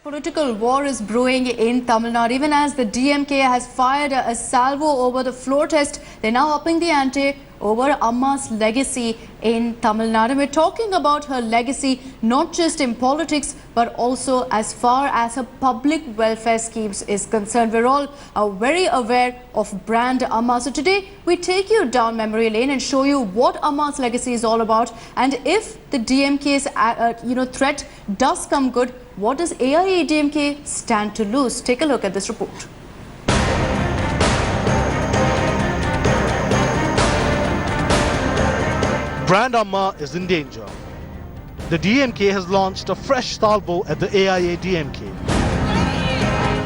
Political war is brewing in Tamil Nadu, even as the DMK has fired a salvo over the floor test. They're now upping the ante over Amma's legacy in Tamil Nadu. We're talking about her legacy not just in politics but also as far as her public welfare schemes is concerned. We're all very aware of brand Amma. So today we take you down memory lane and show you what Amma's legacy is all about, and if the DMK's threat does come good, what does AIADMK stand to lose? Take a look at this report. Brand Amma is in danger. The DMK has launched a fresh salvo at the AIADMK.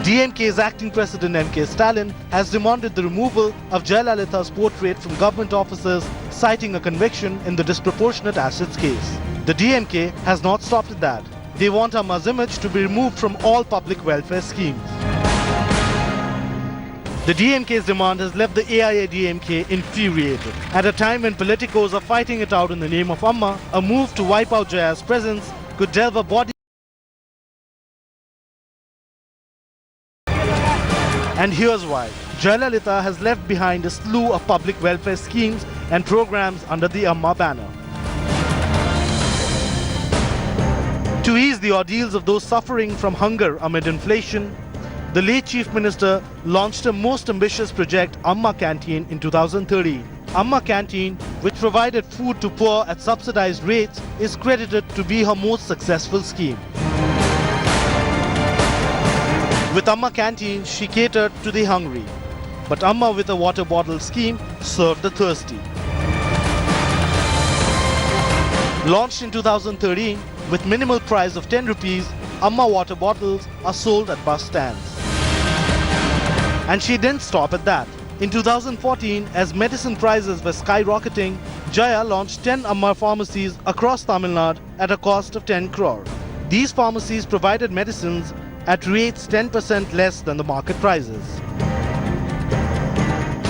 DMK's acting president M.K Stalin has demanded the removal of Jayalalitha's portrait from government offices, citing a conviction in the disproportionate assets case. The DMK has not stopped at that. They want Amma's image to be removed from all public welfare schemes. The DMK's demand has left the AIADMK infuriated. At a time when politicos are fighting it out in the name of Amma, a move to wipe out Jaya's presence could delve a body. And here's why. Jayalalithaa has left behind a slew of public welfare schemes and programs under the Amma banner. To ease the ordeals of those suffering from hunger amid inflation, the late Chief Minister launched a most ambitious project, Amma Canteen, in 2013. Amma Canteen, which provided food to poor at subsidized rates, is credited to be her most successful scheme. With Amma Canteen, she catered to the hungry. But Amma with a water bottle scheme served the thirsty. Launched in 2013, with minimal price of 10 rupees, Amma water bottles are sold at bus stands. And she didn't stop at that. In 2014, as medicine prices were skyrocketing, Jaya launched 10 Amma pharmacies across Tamil Nadu at a cost of 10 crore. These pharmacies provided medicines at rates 10% less than the market prices.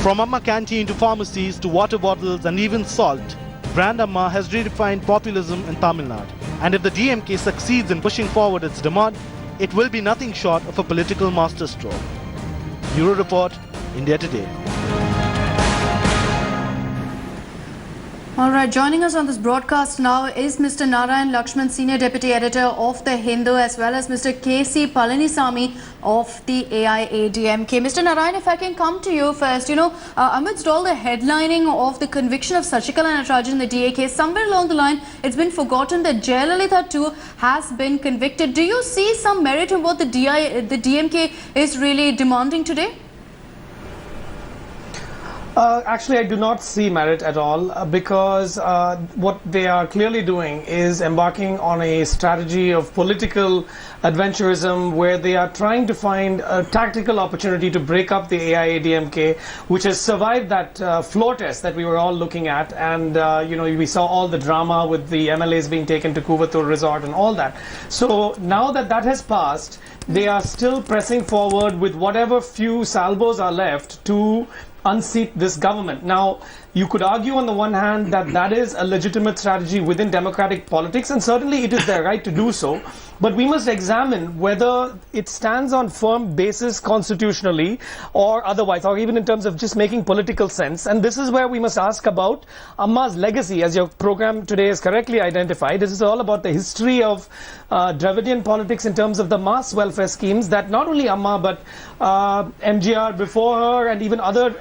From Amma Canteen to pharmacies to water bottles and even salt, brand Amma has redefined populism in Tamil Nadu. And if the DMK succeeds in pushing forward its demand, it will be nothing short of a political masterstroke. Bureau Report, India Today. Alright, joining us on this broadcast now is Mr. Narayan Lakshman, Senior Deputy Editor of The Hindu, as well as Mr. K.C. Palanisamy of the AIADMK. Mr. Narayan, if I can come to you first, amidst all the headlining of the conviction of Sachikala Natarajan in the DA case, somewhere along the line, it's been forgotten that Jayalalithaa too has been convicted. Do you see some merit in what the DMK is really demanding today? Actually, I do not see merit at all because what they are clearly doing is embarking on a strategy of political adventurism where they are trying to find a tactical opportunity to break up the AIADMK, which has survived that floor test that we were all looking at, and we saw all the drama with the MLAs being taken to Kuvatur Resort and all that. So now that that has passed, they are still pressing forward with whatever few salvos are left to unseat this government. Now, you could argue on the one hand that that is a legitimate strategy within democratic politics, and certainly it is their right to do so, but we must examine whether it stands on firm basis constitutionally or otherwise, or even in terms of just making political sense. And this is where we must ask about Amma's legacy, as your program today is correctly identified. This is all about the history of Dravidian politics in terms of the mass welfare schemes that not only Amma but MGR before her and even other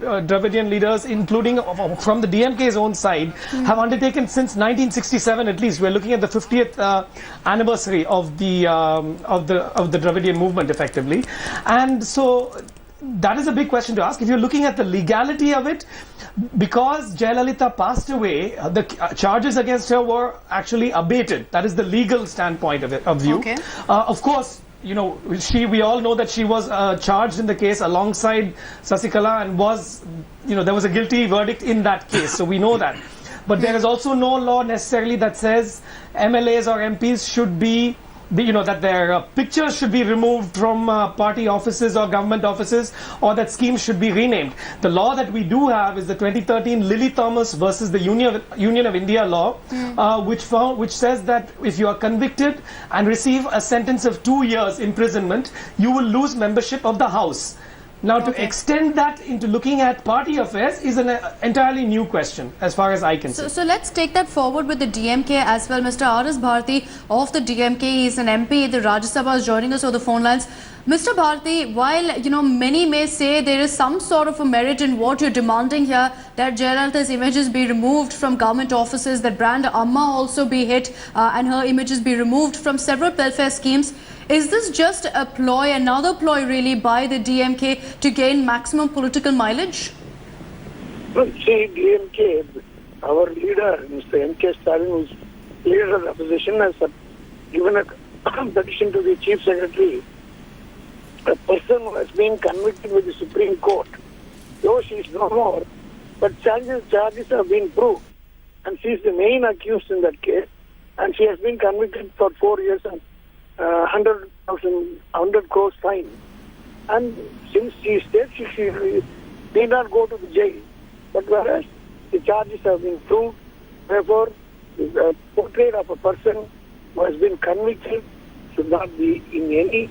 Dravidian leaders, including from the DMK's own side, have undertaken since 1967 at least. We're looking at the 50th anniversary of the Dravidian movement, effectively. And so that is a big question to ask. If you're looking at the legality of it, because Jayalalithaa passed away, the charges against her were actually abated. That is the legal standpoint of view. Okay. Of course, we all know that she was charged in the case alongside Sasikala and was, there was a guilty verdict in that case. So we know that. But there is also no law necessarily that says MLAs or MPs should be that their pictures should be removed from party offices or government offices, or that schemes should be renamed. The law that we do have is the 2013 Lily Thomas versus the Union of India law, which says that if you are convicted and receive a sentence of 2 years imprisonment, you will lose membership of the House. Now, to extend that into looking at party affairs is an entirely new question, as far as I can see. So let's take that forward with the DMK as well. Mr. R.S. Bharti of the DMK is an MP. The Rajya Sabha is joining us on the phone lines. Mr. Bharti, while many may say there is some sort of a merit in what you're demanding here, that Jayalalitha's images be removed from government offices, that brand Amma also be hit and her images be removed from several welfare schemes. Is this just a ploy, another ploy really by the DMK to gain maximum political mileage? Well, see, DMK, our leader, Mr. M.K Stalin, who is leader of the opposition, has given a petition to the Chief Secretary. A person who has been convicted with the Supreme Court, though she is no more, but charges have been proved. And she is the main accused in that case. And she has been convicted for 4 years and 100 crores fine. And since she is dead, she did not go to the jail. But whereas the charges have been proved, therefore, the portrait of a person who has been convicted should not be in any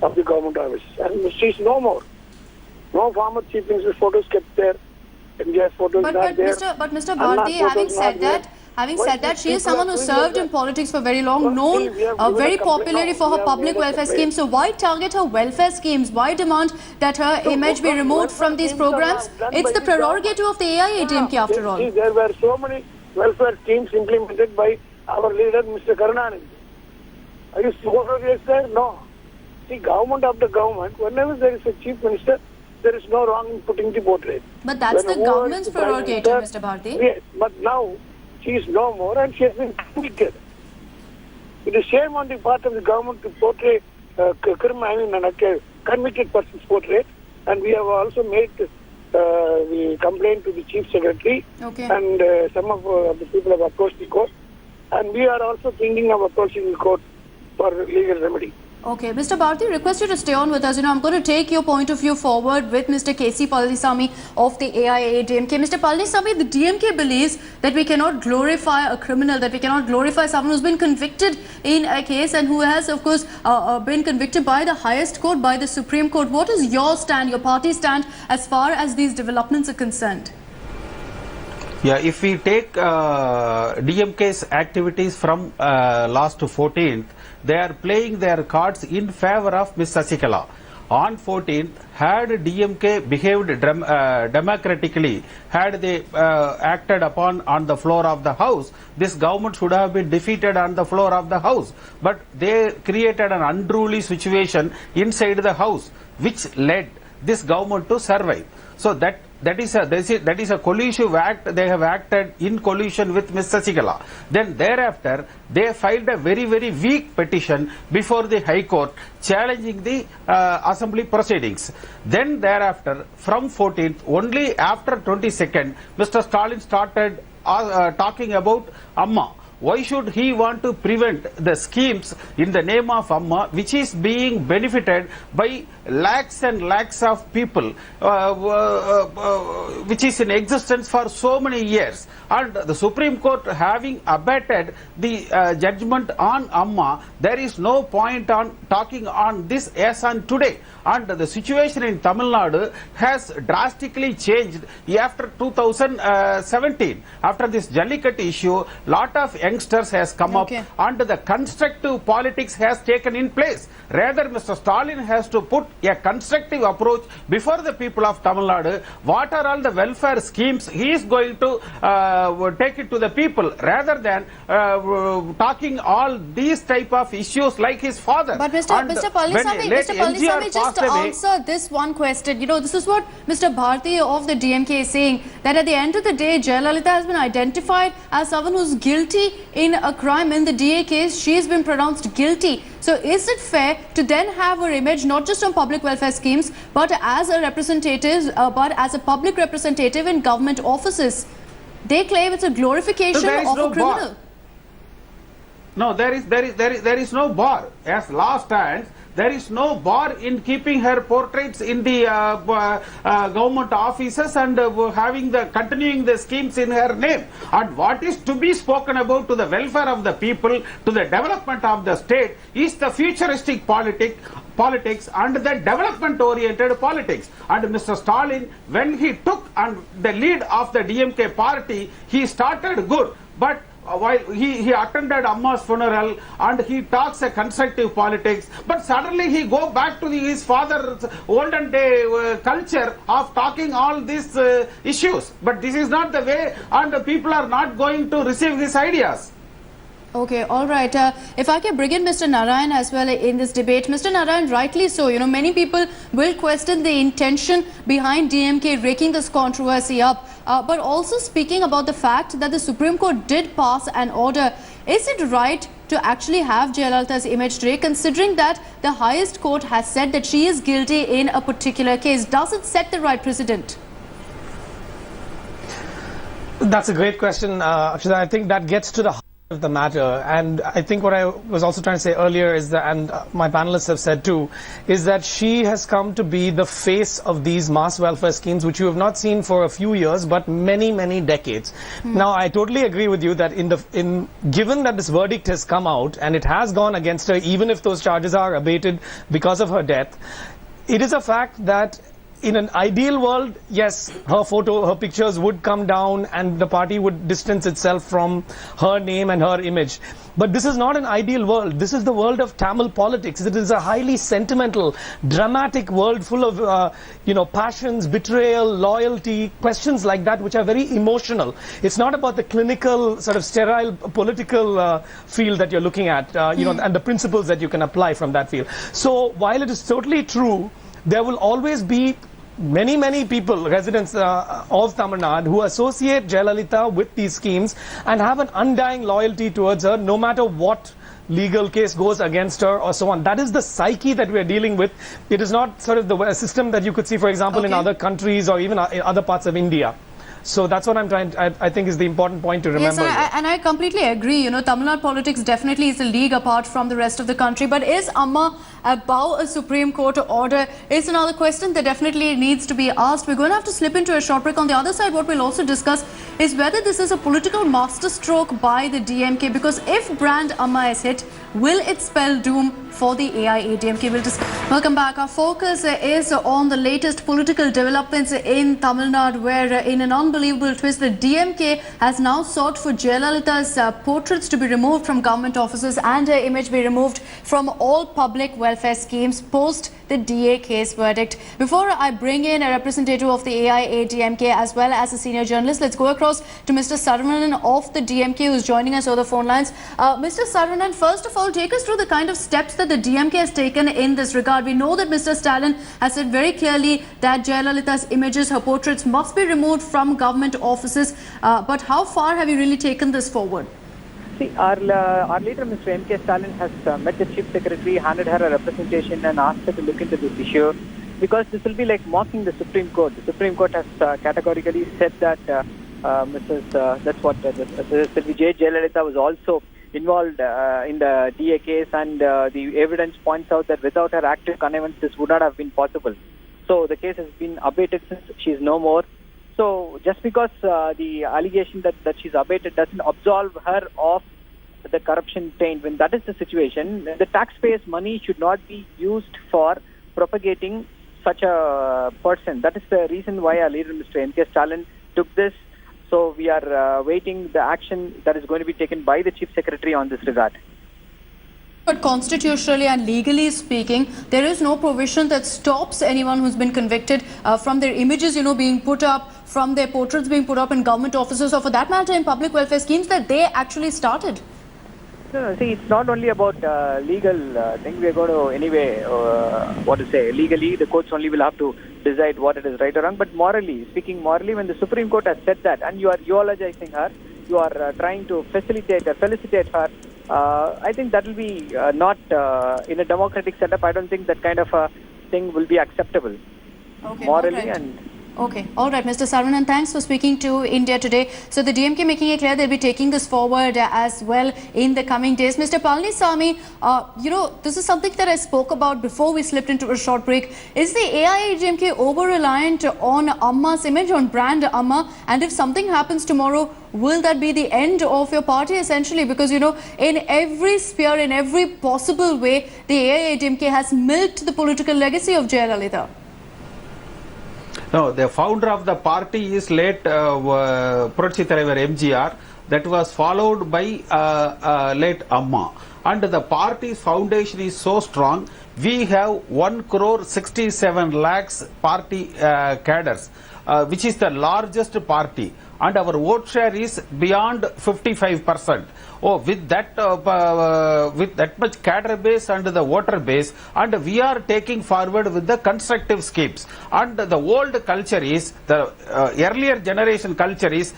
of the government office. And she is no more. No former chief minister's photos kept there. India's photos not there. But Mr. Bharti, having said that, she is someone who served in politics for very long, known very popularly for her public welfare schemes. So why target her welfare schemes? Why demand that her image be removed from these programs? It's the prerogative of the AIADMK after all. See, there were so many welfare schemes implemented by our leader, Mr. Karunanidhi. Are you sure against that? No. See, government after government, whenever there is a chief minister, there is no wrong in putting the portrait. But that's the government's prerogative, Mr. Bharti. Yes, but now she is no more and she has been convicted. It is shame on the part of the government to portray a convicted person's portrait, and we have also made the complaint to the Chief Secretary, and some of the people have approached the court, and we are also thinking of approaching the court for legal remedy. Okay, Mr. Bharti, request you to stay on with us. I'm going to take your point of view forward with Mr. K.C. Palanisamy of the AIADMK. Mr. Palanisamy, the DMK believes that we cannot glorify a criminal, that we cannot glorify someone who's been convicted in a case and who has, of course, been convicted by the highest court, by the Supreme Court. What is your stand, your party's stand, as far as these developments are concerned? Yeah, if we take DMK's activities from last 14th, they are playing their cards in favor of Ms. Sasikala. On 14th, had DMK behaved democratically, had they acted upon on the floor of the House, this government should have been defeated on the floor of the House. But they created an unruly situation inside the House, which led this government to survive. So that is a collusive act. They have acted in collusion with Ms. Sasikala. Then thereafter, they filed a very, very weak petition before the High Court challenging the assembly proceedings. Then thereafter, from 14th, only after 22nd, Mr. Stalin started talking about Amma. Why should he want to prevent the schemes in the name of Amma, which is being benefited by lakhs and lakhs of people, which is in existence for so many years? And the Supreme Court having abated the judgment on Amma, there is no point on talking on this as on today. And the situation in Tamil Nadu has drastically changed after 2017. After this Jallikattu issue, lot of youngsters has come up and the constructive politics has taken in place. Rather, Mr. Stalin has to put a constructive approach before the people of Tamil Nadu. What are all the welfare schemes he is going to take it to the people, rather than talking all these type of issues like his father. But Mr. Palanisamy, just to answer this one question, this is what Mr. Bharti of the DMK is saying, that at the end of the day, Jayalalithaa has been identified as someone who's guilty in a crime. In the DA case, she has been pronounced guilty. So is it fair to then have her image not just on public welfare schemes, but as a representative, but as a public representative in government offices? They claim it's a glorification of a criminal. No, there is no bar. As law stands, there is no bar in keeping her portraits in the government offices and continuing the schemes in her name. And what is to be spoken about to the welfare of the people, to the development of the state, is the futuristic politics and the development oriented politics. And Mr. Stalin, when he took the lead of the DMK party, he started good, but while he attended Amma's funeral and he talks a constructive politics, but suddenly he go back to his father's olden day culture of talking all these issues. But this is not the way, and the people are not going to receive these ideas. Okay, all right. If I can bring in Mr. Narayan as well in this debate. Mr. Narayan, rightly so, many people will question the intention behind DMK raking this controversy up. But also speaking about the fact that the Supreme Court did pass an order, is it right to actually have Jayalalitha's image today, considering that the highest court has said that she is guilty in a particular case? Does it set the right precedent? That's a great question, Akshita. I think that gets to the heart of the matter, and I think what I was also trying to say earlier is that, and my panelists have said too, is that she has come to be the face of these mass welfare schemes, which you have not seen for a few years but many decades. Now I totally agree with you that given that this verdict has come out and it has gone against her, even if those charges are abated because of her death, it is a fact that in an ideal world, yes, her pictures would come down and the party would distance itself from her name and her image. But this is not an ideal world. This is the world of Tamil politics. It is a highly sentimental, dramatic world full of, passions, betrayal, loyalty, questions like that, which are very emotional. It's not about the clinical, sort of sterile political field that you're looking at, and the principles that you can apply from that field. So while it is totally true, there will always be many people, residents of Tamil Nadu, who associate Jayalalithaa with these schemes and have an undying loyalty towards her, no matter what legal case goes against her or so on. That is the psyche that we are dealing with. It is not sort of the system that you could see, for example, in other countries or even in other parts of India. So that's what I think is the important point to remember. Yes, and I completely agree. Tamil Nadu politics definitely is a league apart from the rest of the country. But is Amma above a Supreme Court order? Is another question that definitely needs to be asked. We're going to have to slip into a short break. On the other side, what we'll also discuss is whether this is a political masterstroke by the DMK. Because if brand Amma is hit, will it spell doom for the AIADMK? Welcome back. Our focus is on the latest political developments in Tamil Nadu, where in an unbelievable twist, the DMK has now sought for Jayalalitha's portraits to be removed from government offices and her image be removed from all public welfare schemes post the DA case verdict. Before I bring in a representative of the AIADMK as well as a senior journalist, let's go across to Mr. Saravanan of the DMK, who's joining us over the phone lines. Mr. Saravanan, first of all, take us through the kind of steps that the DMK has taken in this regard. We know that Mr. Stalin has said very clearly that Jayalalitha's images, her portraits, must be removed from government offices. But how far have you really taken this forward? See, our leader, Mr. M.K. Stalin, has met the Chief Secretary, handed her a representation and asked her to look into this issue, because this will be like mocking the Supreme Court. The Supreme Court has categorically said that Vijay Jayalalithaa was also involved in the DA case, and the evidence points out that without her active connivance, this would not have been possible. So the case has been abated since she is no more. So just because the allegation that she's abated doesn't absolve her of the corruption taint. When that is the situation, the taxpayers' money should not be used for propagating such a person. That is the reason why our leader, Mr. M.K. Stalin, took this. So we are waiting the action that is going to be taken by the Chief Secretary on this regard. But constitutionally and legally speaking, there is no provision that stops anyone who's been convicted from their images, being put up, from their portraits being put up in government offices, or for that matter in public welfare schemes that they actually started. No, see, it's not only about legal thing. We are going to anyway, legally, the courts only will have to decide what it is right or wrong. But morally, when the Supreme Court has said that, and you are eulogizing her, you are trying to felicitate her, I think that will be not in a democratic setup. I don't think that kind of a thing will be acceptable morally. Right. And Okay, all right, Mr. Saravanan, thanks for speaking to India today. So the DMK making it clear they'll be taking this forward as well in the coming days. Mr. Palaniswamy, this is something that I spoke about before we slipped into a short break. Is the AIADMK over-reliant on Amma's image, on brand Amma? And if something happens tomorrow, will that be the end of your party essentially? Because, in every sphere, in every possible way, the AIADMK has milked the political legacy of Jayalalithaa. No, the founder of the party is late Puratchi Thalaivar MGR. That was followed by late Amma. And the party's foundation is so strong. We have 1 crore 67 lakhs party cadres, which is the largest party. And our vote share is beyond 55%. Oh, with that much cadre base and the voter base, and we are taking forward with the constructive schemes. And the old culture is, the earlier generation culture is,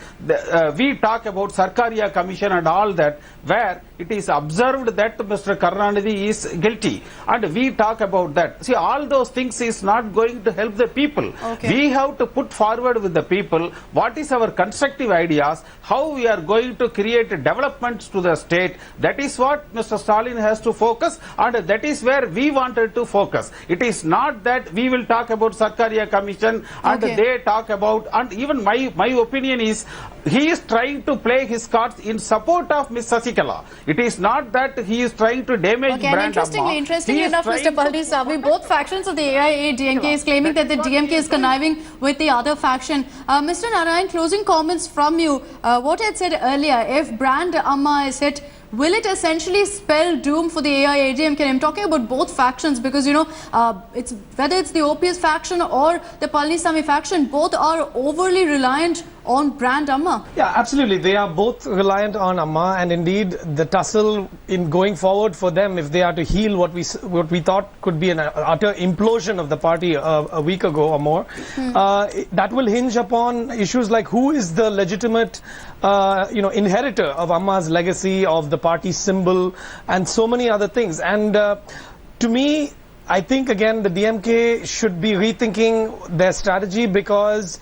we talk about Sarkariya Commission and all that, where it is observed that Mr. Karunanidhi is guilty. And we talk about that. See, all those things is not going to help the people. Okay. We have to put forward with the people what is our constructive ideas, how we are going to create developments to the state. That is what Mr. Stalin has to focus, and that is where we wanted to focus. It is not that we will talk about Sarkariya Commission and they talk about, and even my opinion is, he is trying to play his cards in support of Ms. Sasikala. It is not that he is trying to damage brand Amma. Interestingly enough, Mr. Palaniswamy, both factions of the AIADMK is claiming that the DMK is conniving with the other faction. Mr. Narayan, closing comments from you. What I had said earlier, if brand Amma is hit, will it essentially spell doom for the AIADMK? I'm talking about both factions because, it's whether it's the OPS faction or the Palaniswamy faction, both are overly reliant on brand Amma. Yeah, absolutely. They are both reliant on Amma, and indeed the tussle in going forward for them, if they are to heal what we thought could be an utter implosion of the party a week ago or more, that will hinge upon issues like who is the legitimate inheritor of Amma's legacy, of the party symbol, and so many other things. And to me, I think again the DMK should be rethinking their strategy, because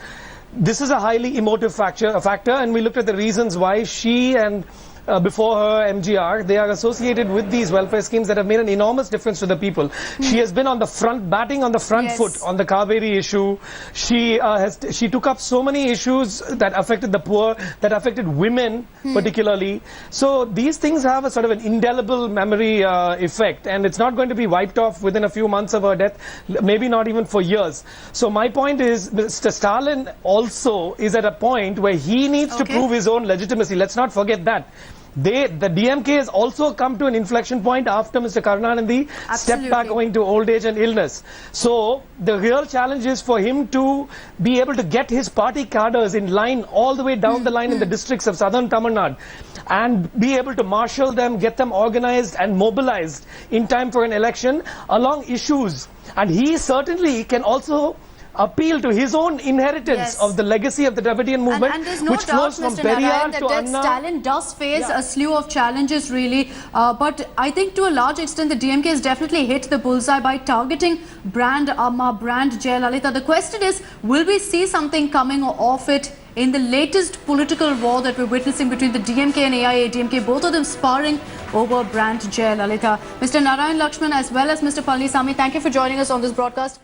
this is a highly emotive factor, and we looked at the reasons why she and before her MGR, they are associated with these welfare schemes that have made an enormous difference to the people. She has been on the front, batting on the front foot on the Kaveri issue. She took up so many issues that affected the poor, that affected women particularly. So these things have a sort of an indelible memory effect, and it's not going to be wiped off within a few months of her death, maybe not even for years. So my point is, Mr. Stalin also is at a point where he needs to prove his own legitimacy. Let's not forget that. The DMK has also come to an inflection point after Mr. Karunanidhi stepped back owing to old age and illness. So the real challenge is for him to be able to get his party cadres in line all the way down the line in the districts of southern Tamil Nadu, and be able to marshal them, get them organized and mobilized in time for an election along issues. And he certainly can also appeal to his own inheritance of the legacy of the Dravidian movement, and there's no which doubt, flows from Mr. Periyar Narayan, to that Anna. Stalin does face a slew of challenges really, but I think to a large extent the DMK has definitely hit the bullseye by targeting brand Amma, brand Jayalalithaa. The question is, will we see something coming off it in the latest political war that we're witnessing between the DMK and AIADMK, both of them sparring over brand Jayalalithaa? Mr. Narayan Lakshman as well as Mr. Palaniswamy, thank you for joining us on this broadcast.